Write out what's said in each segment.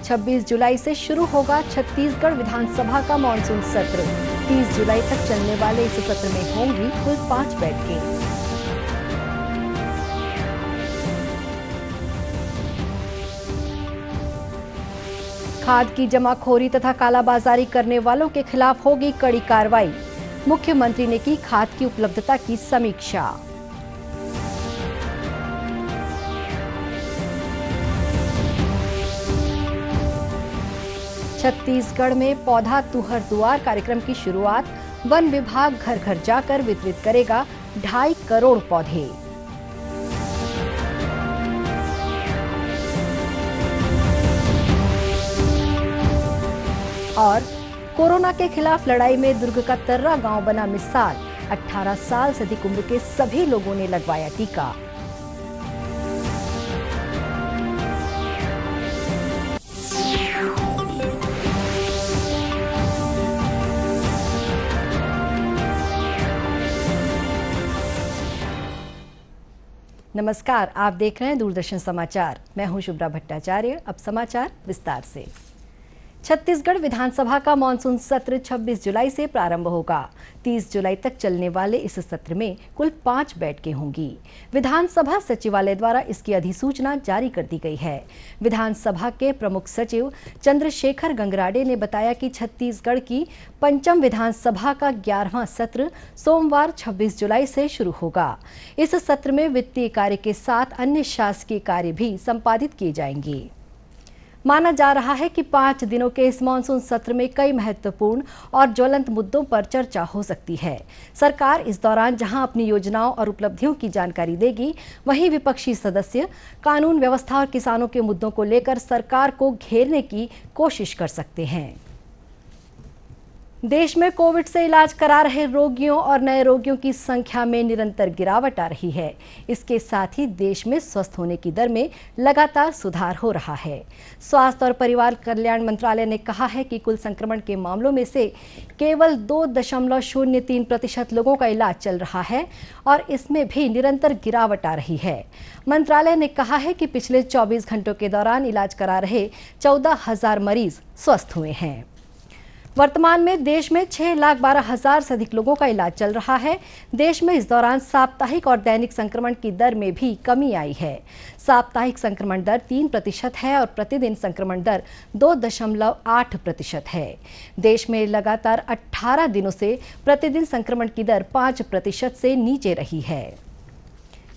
26 जुलाई से शुरू होगा छत्तीसगढ़ विधानसभा का मानसून सत्र। 30 जुलाई तक चलने वाले इस सत्र में होंगी कुल 5 बैठकें। खाद की जमाखोरी तथा कालाबाजारी करने वालों के खिलाफ होगी कड़ी कार्रवाई। मुख्यमंत्री ने की खाद की उपलब्धता की समीक्षा। छत्तीसगढ़ में पौधा तुहर दुआर कार्यक्रम की शुरुआत। वन विभाग घर घर जाकर वितरित करेगा 2.5 करोड़ पौधे। और कोरोना के खिलाफ लड़ाई में दुर्ग का तर्रा गांव बना मिसाल। 18 साल से अधिक उम्र के सभी लोगों ने लगवाया टीका। नमस्कार, आप देख रहे हैं दूरदर्शन समाचार। मैं हूं शुभ्रा भट्टाचार्य। अब समाचार विस्तार से। छत्तीसगढ़ विधानसभा का मानसून सत्र 26 जुलाई से प्रारंभ होगा। 30 जुलाई तक चलने वाले इस सत्र में कुल 5 बैठकें होंगी। विधानसभा सचिवालय द्वारा इसकी अधिसूचना जारी कर दी गई है। विधानसभा के प्रमुख सचिव चंद्रशेखर गंगराडे ने बताया कि छत्तीसगढ़ की पंचम विधानसभा का 11वां सत्र सोमवार 26 जुलाई से शुरू होगा। इस सत्र में वित्तीय कार्य के साथ अन्य शासकीय कार्य भी संपादित किए जाएंगे। माना जा रहा है कि 5 दिनों के इस मानसून सत्र में कई महत्वपूर्ण और ज्वलंत मुद्दों पर चर्चा हो सकती है। सरकार इस दौरान जहां अपनी योजनाओं और उपलब्धियों की जानकारी देगी, वहीं विपक्षी सदस्य कानून व्यवस्था और किसानों के मुद्दों को लेकर सरकार को घेरने की कोशिश कर सकते हैं। देश में कोविड से इलाज करा रहे रोगियों और नए रोगियों की संख्या में निरंतर गिरावट आ रही है। इसके साथ ही देश में स्वस्थ होने की दर में लगातार सुधार हो रहा है। स्वास्थ्य और परिवार कल्याण मंत्रालय ने कहा है कि कुल संक्रमण के मामलों में से केवल 2.03% लोगों का इलाज चल रहा है और इसमें भी निरंतर गिरावट आ रही है। मंत्रालय ने कहा है कि पिछले 24 घंटों के दौरान इलाज करा रहे 14,000 मरीज स्वस्थ हुए हैं। वर्तमान में देश में 6,12,000 से अधिक लोगों का इलाज चल रहा है। देश में इस दौरान साप्ताहिक और दैनिक संक्रमण की दर में भी कमी आई है। साप्ताहिक संक्रमण दर 3% है और प्रतिदिन संक्रमण दर 2.8% है। देश में लगातार 18 दिनों से प्रतिदिन संक्रमण की दर 5% से नीचे रही है।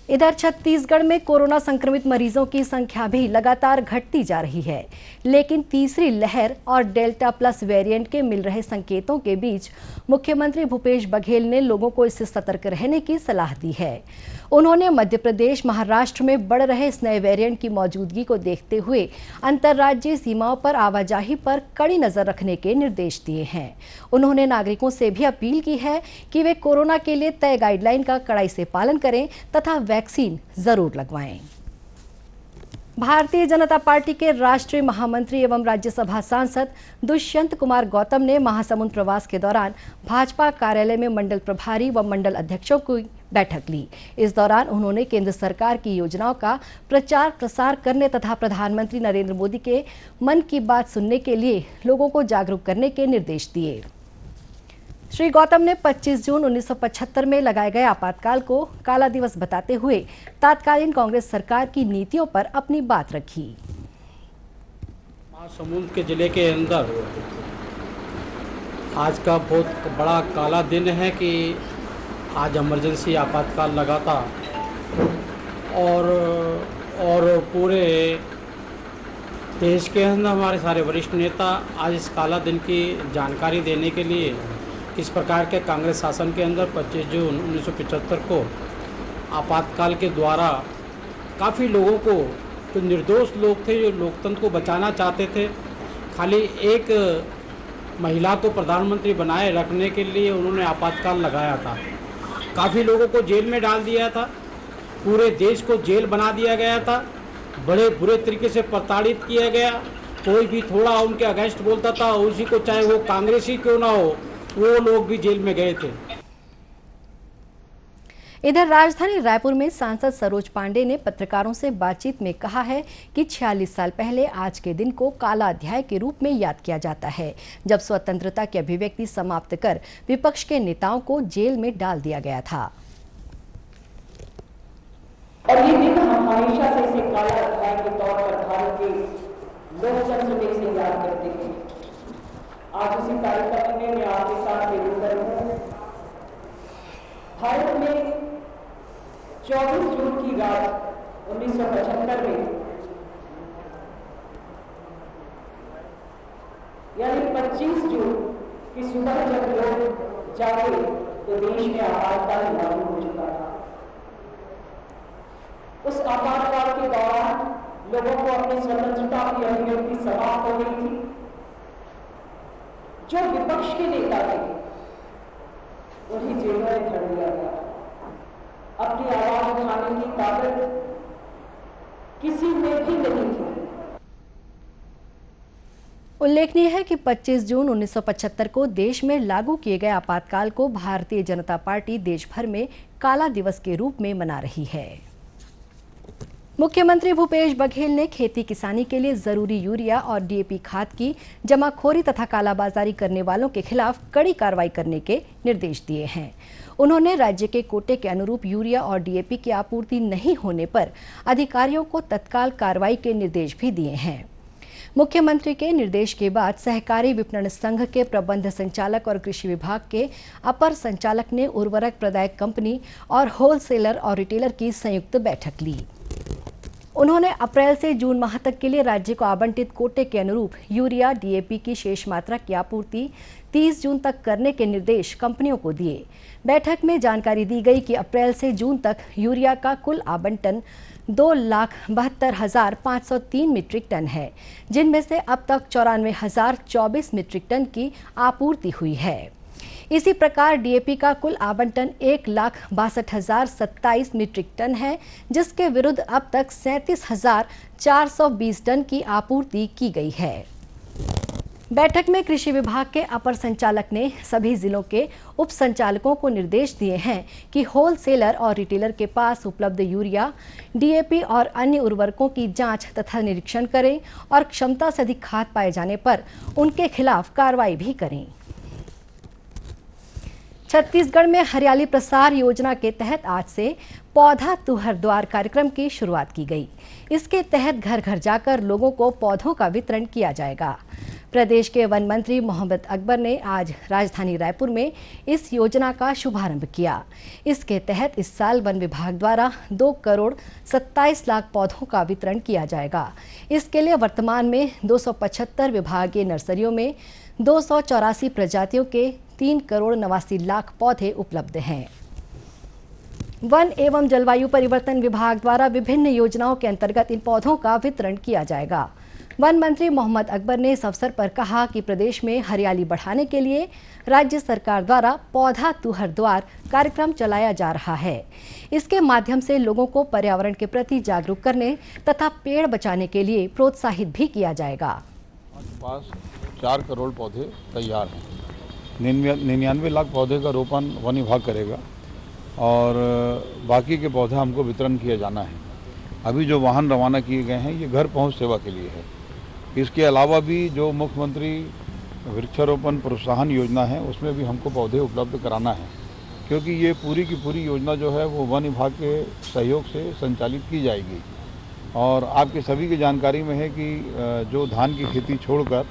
इधर छत्तीसगढ़ में कोरोना संक्रमित मरीजों की संख्या भी लगातार घटती जा रही है, लेकिन तीसरी लहर और डेल्टा प्लस वेरिएंट के मिल रहे संकेतों के बीच मुख्यमंत्री भूपेश बघेल ने लोगों को इससे सतर्क रहने की सलाह दी है। उन्होंने मध्य प्रदेश, महाराष्ट्र में बढ़ रहे इस नए वेरिएंट की मौजूदगी को देखते हुए अंतर्राज्यीय सीमाओं पर आवाजाही पर कड़ी नजर रखने के निर्देश दिए हैं। उन्होंने नागरिकों से भी अपील की है कि वे कोरोना के लिए तय गाइडलाइन का कड़ाई से पालन करें तथा वैक्सीन जरूर लगवाएं। भारतीय जनता पार्टी के राष्ट्रीय महामंत्री एवं राज्यसभा सांसद दुष्यंत कुमार गौतम ने महासमुंद प्रवास के दौरान भाजपा कार्यालय में मंडल प्रभारी व मंडल अध्यक्षों की बैठक ली। इस दौरान उन्होंने केंद्र सरकार की योजनाओं का प्रचार प्रसार करने तथा प्रधानमंत्री नरेंद्र मोदी के मन की बात सुनने के लिए लोगों को जागरूक करने के निर्देश दिए। श्री गौतम ने 25 जून 1975 में लगाए गए आपातकाल को काला दिवस बताते हुए तत्कालीन कांग्रेस सरकार की नीतियों पर अपनी बात रखी। महासमुंद के जिले के अंदर आज का बहुत बड़ा काला दिन है कि आज इमरजेंसी आपातकाल लगा था और पूरे देश के अंदर हमारे सारे वरिष्ठ नेता आज इस काला दिन की जानकारी देने के लिए किस प्रकार के कांग्रेस शासन के अंदर 25 जून 1975 को आपातकाल के द्वारा काफ़ी लोगों को, जो निर्दोष लोग थे, जो लोकतंत्र को बचाना चाहते थे, खाली एक महिला को प्रधानमंत्री बनाए रखने के लिए उन्होंने आपातकाल लगाया था। काफ़ी लोगों को जेल में डाल दिया था, पूरे देश को जेल बना दिया गया था, बड़े बुरे तरीके से प्रताड़ित किया गया। कोई भी थोड़ा उनके अगेंस्ट बोलता था, उसी को चाहे वो कांग्रेसी क्यों ना हो, वो लोग भी जेल में गए थे। इधर राजधानी रायपुर में सांसद सरोज पांडे ने पत्रकारों से बातचीत में कहा है कि 46 साल पहले आज के दिन को काला अध्याय के रूप में याद किया जाता है, जब स्वतंत्रता की अभिव्यक्ति समाप्त कर विपक्ष के नेताओं को जेल में डाल दिया गया था। और ये दिन हम हमेशा से इसे काला अध्याय के तौर पर भारत के लोकतंत्र में से याद करते हैं। आज उसी कार्यक्रम में मैं आपके साथ रूबरू हूं। भारत में 24 जून की रात 1975 में, यानी 25 जून की सुबह जब लोग जागे तो देश में आपातकाल लागू हो चुका था। उस आपातकाल के दौरान लोगों को अपनी स्वतंत्रता की अभिव्यक्ति समाप्त हो गई थी। जो विपक्ष के नेता थे उन्हें जेलों में धर दिया गया। अपनी आवाज उठाने की ताकत किसी में भी नहीं थी। उल्लेखनीय है कि 25 जून 1975 को देश में लागू किए गए आपातकाल को भारतीय जनता पार्टी देश भर में काला दिवस के रूप में मना रही है। मुख्यमंत्री भूपेश बघेल ने खेती किसानी के लिए जरूरी यूरिया और डीएपी खाद की जमाखोरी तथा कालाबाजारी करने वालों के खिलाफ कड़ी कार्रवाई करने के निर्देश दिए हैं। उन्होंने राज्य के कोटे के अनुरूप यूरिया और डीएपी की आपूर्ति नहीं होने पर अधिकारियों को तत्काल कार्रवाई के निर्देश भी दिए हैं। मुख्यमंत्री के निर्देश के बाद सहकारी विपणन संघ के प्रबंध संचालक और कृषि विभाग के अपर संचालक ने उर्वरक प्रदायक कंपनी और होलसेलर और रिटेलर की संयुक्त बैठक ली। उन्होंने अप्रैल से जून माह तक के लिए राज्य को आवंटित कोटे के अनुरूप यूरिया डीएपी की शेष मात्रा की आपूर्ति 30 जून तक करने के निर्देश कंपनियों को दिए। बैठक में जानकारी दी गई कि अप्रैल से जून तक यूरिया का कुल आवंटन 2,72,503 मीट्रिक टन है, जिनमें से अब तक 94,024 मीट्रिक टन की आपूर्ति हुई है। इसी प्रकार डीएपी का कुल आवंटन 1,62,027 मीट्रिक टन है, जिसके विरुद्ध अब तक 37,420 टन की आपूर्ति की गई है। बैठक में कृषि विभाग के अपर संचालक ने सभी जिलों के उप संचालकों को निर्देश दिए हैं कि होलसेलर और रिटेलर के पास उपलब्ध यूरिया, डीएपी और अन्य उर्वरकों की जांच तथा निरीक्षण करें और क्षमता से अधिक खाद पाए जाने पर उनके खिलाफ कार्रवाई भी करें। छत्तीसगढ़ में हरियाली प्रसार योजना के तहत आज से पौधा तू हर द्वार कार्यक्रम की शुरुआत की गई। इसके तहत घर घर जाकर लोगों को पौधों का वितरण किया जाएगा। प्रदेश के वन मंत्री मोहम्मद अकबर ने आज राजधानी रायपुर में इस योजना का शुभारंभ किया। इसके तहत इस साल वन विभाग द्वारा 2 करोड़ 27 लाख पौधों का वितरण किया जाएगा। इसके लिए वर्तमान में 275 विभागीय नर्सरियों में 284 प्रजातियों के 3 करोड़ 89 लाख पौधे उपलब्ध हैं। वन एवं जलवायु परिवर्तन विभाग द्वारा विभिन्न योजनाओं के अंतर्गत इन पौधों का वितरण किया जाएगा। वन मंत्री मोहम्मद अकबर ने इस अवसर पर कहा कि प्रदेश में हरियाली बढ़ाने के लिए राज्य सरकार द्वारा पौधा तू हर द्वार कार्यक्रम चलाया जा रहा है। इसके माध्यम से लोगों को पर्यावरण के प्रति जागरूक करने तथा पेड़ बचाने के लिए प्रोत्साहित भी किया जाएगा। हमारे पास 4 करोड़ पौधे तैयार हैं। 99 लाख पौधे का रोपण वन विभाग करेगा और बाकी के पौधे हमको वितरण किया जाना है। अभी जो वाहन रवाना किए गए हैं ये घर पहुंच सेवा के लिए है। इसके अलावा भी जो मुख्यमंत्री वृक्षारोपण प्रोत्साहन योजना है उसमें भी हमको पौधे उपलब्ध कराना है, क्योंकि ये पूरी की पूरी योजना जो है वो वन विभाग के सहयोग से संचालित की जाएगी। और आपके सभी की जानकारी में है कि जो धान की खेती छोड़कर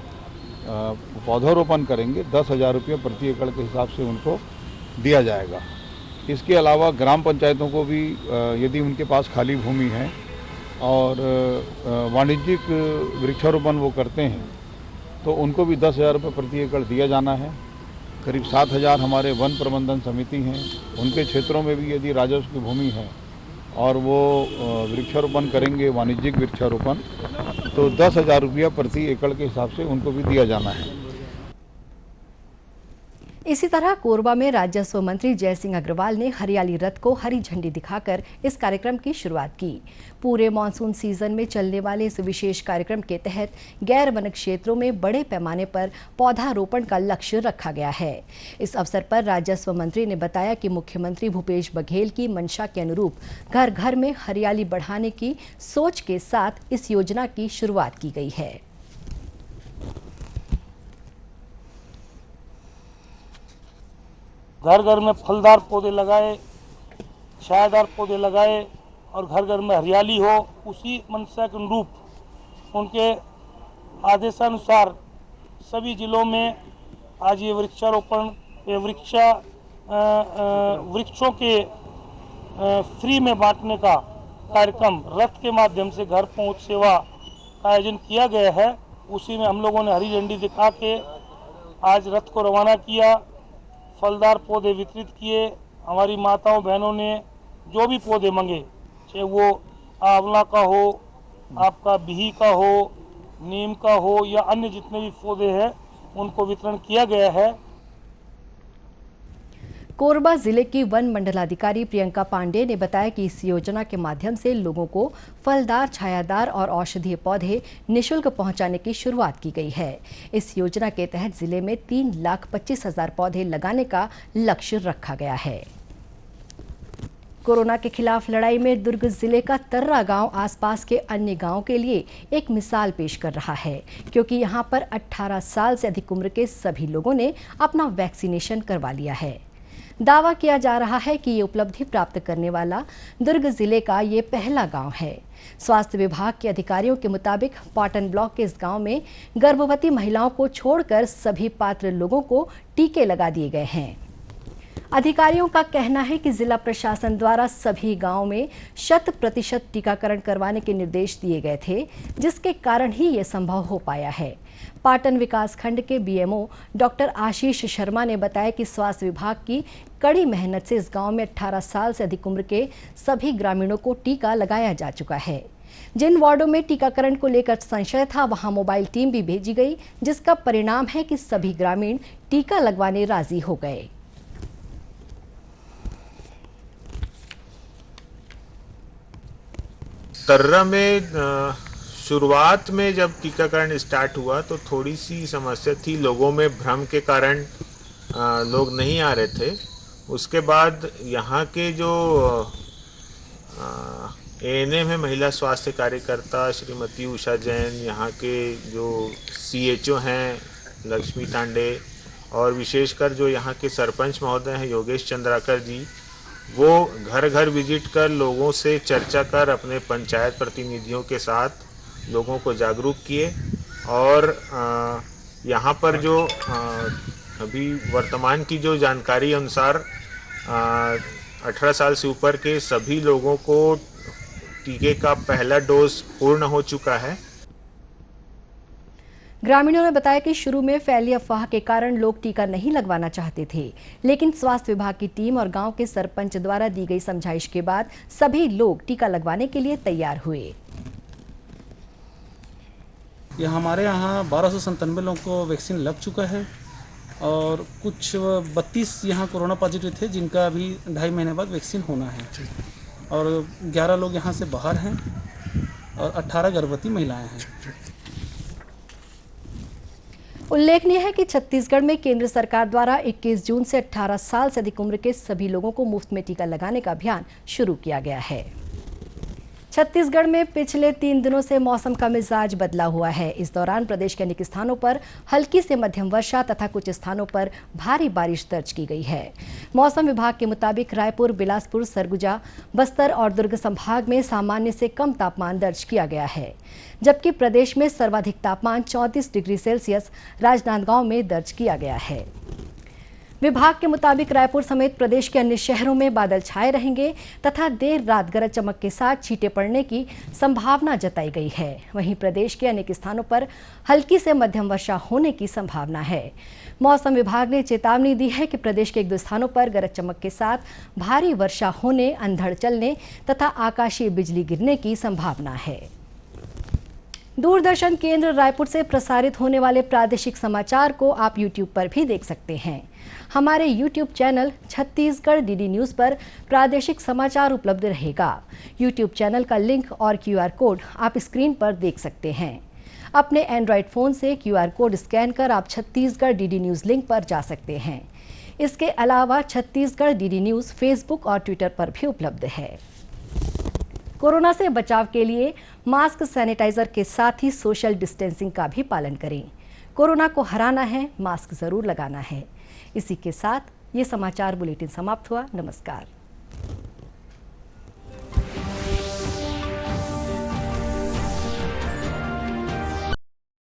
पौधारोपण करेंगे 10,000 रुपये प्रति एकड़ के हिसाब से उनको दिया जाएगा। इसके अलावा ग्राम पंचायतों को भी यदि उनके पास खाली भूमि है और वाणिज्यिक वृक्षारोपण वो करते हैं तो उनको भी 10,000 रुपये प्रति एकड़ दिया जाना है। करीब 7,000 हमारे वन प्रबंधन समिति हैं, उनके क्षेत्रों में भी यदि राजस्व की भूमि है और वो वृक्षारोपण करेंगे वाणिज्यिक वृक्षारोपण तो 10,000 रुपया प्रति एकड़ के हिसाब से उनको भी दिया जाना है। इसी तरह कोरबा में राजस्व मंत्री जयसिंह अग्रवाल ने हरियाली रथ को हरी झंडी दिखाकर इस कार्यक्रम की शुरुआत की। पूरे मानसून सीजन में चलने वाले इस विशेष कार्यक्रम के तहत गैर वन क्षेत्रों में बड़े पैमाने पर पौधारोपण का लक्ष्य रखा गया है। इस अवसर पर राजस्व मंत्री ने बताया कि मुख्यमंत्री भूपेश बघेल की मंशा के अनुरूप घर घर में हरियाली बढ़ाने की सोच के साथ इस योजना की शुरुआत की गई है। घर घर में फलदार पौधे लगाए, छायादार पौधे लगाए और घर घर में हरियाली हो, उसी मंशा के अनुरूप उनके आदेशानुसार सभी जिलों में आज ये वृक्षारोपण वृक्षों के फ्री में बांटने का कार्यक्रम रथ के माध्यम से घर पहुंच सेवा का आयोजन किया गया है। उसी में हम लोगों ने हरी झंडी दिखा के आज रथ को रवाना किया, फलदार पौधे वितरित किए। हमारी माताओं बहनों ने जो भी पौधे मांगे, चाहे वो आंवला का हो, आपका बिही का हो, नीम का हो या अन्य जितने भी पौधे हैं, उनको वितरण किया गया है। कोरबा जिले की वन मंडलाधिकारी प्रियंका पांडे ने बताया कि इस योजना के माध्यम से लोगों को फलदार, छायादार और औषधीय पौधे निःशुल्क पहुंचाने की शुरुआत की गई है। इस योजना के तहत जिले में 3,25,000 पौधे लगाने का लक्ष्य रखा गया है। कोरोना के खिलाफ लड़ाई में दुर्ग जिले का तर्रा गांव आसपास के अन्य गांवों के लिए एक मिसाल पेश कर रहा है, क्योंकि यहां पर 18 साल से अधिक उम्र के सभी लोगों ने अपना वैक्सीनेशन करवा लिया है। दावा किया जा रहा है कि ये उपलब्धि प्राप्त करने वाला दुर्ग जिले का ये पहला गांव है। स्वास्थ्य विभाग के अधिकारियों के मुताबिक पाटन ब्लॉक के इस गांव में गर्भवती महिलाओं को छोड़कर सभी पात्र लोगों को टीके लगा दिए गए हैं। अधिकारियों का कहना है कि जिला प्रशासन द्वारा सभी गांवों में 100% टीकाकरण करवाने के निर्देश दिए गए थे, जिसके कारण ही ये संभव हो पाया है। पाटन विकास खंड के बीएमओ डॉक्टर आशीष शर्मा ने बताया कि स्वास्थ्य विभाग की कड़ी मेहनत से इस गांव में 18 साल से अधिक उम्र के सभी ग्रामीणों को टीका लगाया जा चुका है। जिन वार्डों में टीकाकरण को लेकर संशय था, वहां मोबाइल टीम भी भेजी गई, जिसका परिणाम है कि सभी ग्रामीण टीका लगवाने राजी हो गए। तर्रा में शुरुआत में जब टीकाकरण स्टार्ट हुआ तो थोड़ी सी समस्या थी, लोगों में भ्रम के कारण लोग नहीं आ रहे थे। उसके बाद यहाँ के जो एएनएम है, महिला स्वास्थ्य कार्यकर्ता श्रीमती उषा जैन, यहाँ के जो सीएचओ हैं लक्ष्मी तांडे, और विशेषकर जो यहाँ के सरपंच महोदय हैं योगेश चंद्राकर जी, वो घर घर विजिट कर लोगों से चर्चा कर अपने पंचायत प्रतिनिधियों के साथ लोगों को जागरूक किए। और यहाँ पर जो अभी वर्तमान की जो जानकारी अनुसार 18 साल से ऊपर के सभी लोगों को टीके का पहला डोज पूर्ण हो चुका है। ग्रामीणों ने बताया कि शुरू में फैली अफवाह के कारण लोग टीका नहीं लगवाना चाहते थे, लेकिन स्वास्थ्य विभाग की टीम और गांव के सरपंच द्वारा दी गई समझाइश के बाद सभी लोग टीका लगवाने के लिए तैयार हुए। ये हमारे यहाँ 1297 लोगों को वैक्सीन लग चुका है और कुछ 32 यहाँ कोरोना पॉजिटिव थे, जिनका अभी 2.5 महीने बाद वैक्सीन होना है, और 11 लोग यहाँ से बाहर हैं और 18 गर्भवती महिलाएं हैं। उल्लेखनीय है कि छत्तीसगढ़ में केंद्र सरकार द्वारा 21 जून से 18 साल से अधिक उम्र के सभी लोगों को मुफ्त में टीका लगाने का अभियान शुरू किया गया है। छत्तीसगढ़ में पिछले 3 दिनों से मौसम का मिजाज बदला हुआ है। इस दौरान प्रदेश के अनेक स्थानों पर हल्की से मध्यम वर्षा तथा कुछ स्थानों पर भारी बारिश दर्ज की गई है। मौसम विभाग के मुताबिक रायपुर, बिलासपुर, सरगुजा, बस्तर और दुर्ग संभाग में सामान्य से कम तापमान दर्ज किया गया है, जबकि प्रदेश में सर्वाधिक तापमान 34 डिग्री सेल्सियस राजनांदगांव में दर्ज किया गया है। विभाग के मुताबिक रायपुर समेत प्रदेश के अन्य शहरों में बादल छाए रहेंगे तथा देर रात गरज चमक के साथ छींटे पड़ने की संभावना जताई गई है। वहीं प्रदेश के अनेक स्थानों पर हल्की से मध्यम वर्षा होने की संभावना है। मौसम विभाग ने चेतावनी दी है कि प्रदेश के 1-2 स्थानों पर गरज चमक के साथ भारी वर्षा होने, अंधड़ चलने तथा आकाशीय बिजली गिरने की संभावना है। दूरदर्शन केंद्र रायपुर से प्रसारित होने वाले प्रादेशिक समाचार को आप YouTube पर भी देख सकते हैं। हमारे YouTube channel Chhattisgarh DD news पर प्रादेशिक समाचार उपलब्ध रहेगा। YouTube चैनल का लिंक और QR कोड आप स्क्रीन पर देख सकते हैं। अपने एंड्रॉयड फ़ोन से QR कोड स्कैन कर आप छत्तीसगढ़ डीडी न्यूज़ लिंक पर जा सकते हैं। इसके अलावा छत्तीसगढ़ डीडी न्यूज़ फेसबुक और ट्विटर पर भी उपलब्ध है। कोरोना से बचाव के लिए मास्क, सैनिटाइजर के साथ ही सोशल डिस्टेंसिंग का भी पालन करें। कोरोना को हराना है, मास्क जरूर लगाना है। इसी के साथ ये समाचार बुलेटिन समाप्त हुआ। नमस्कार।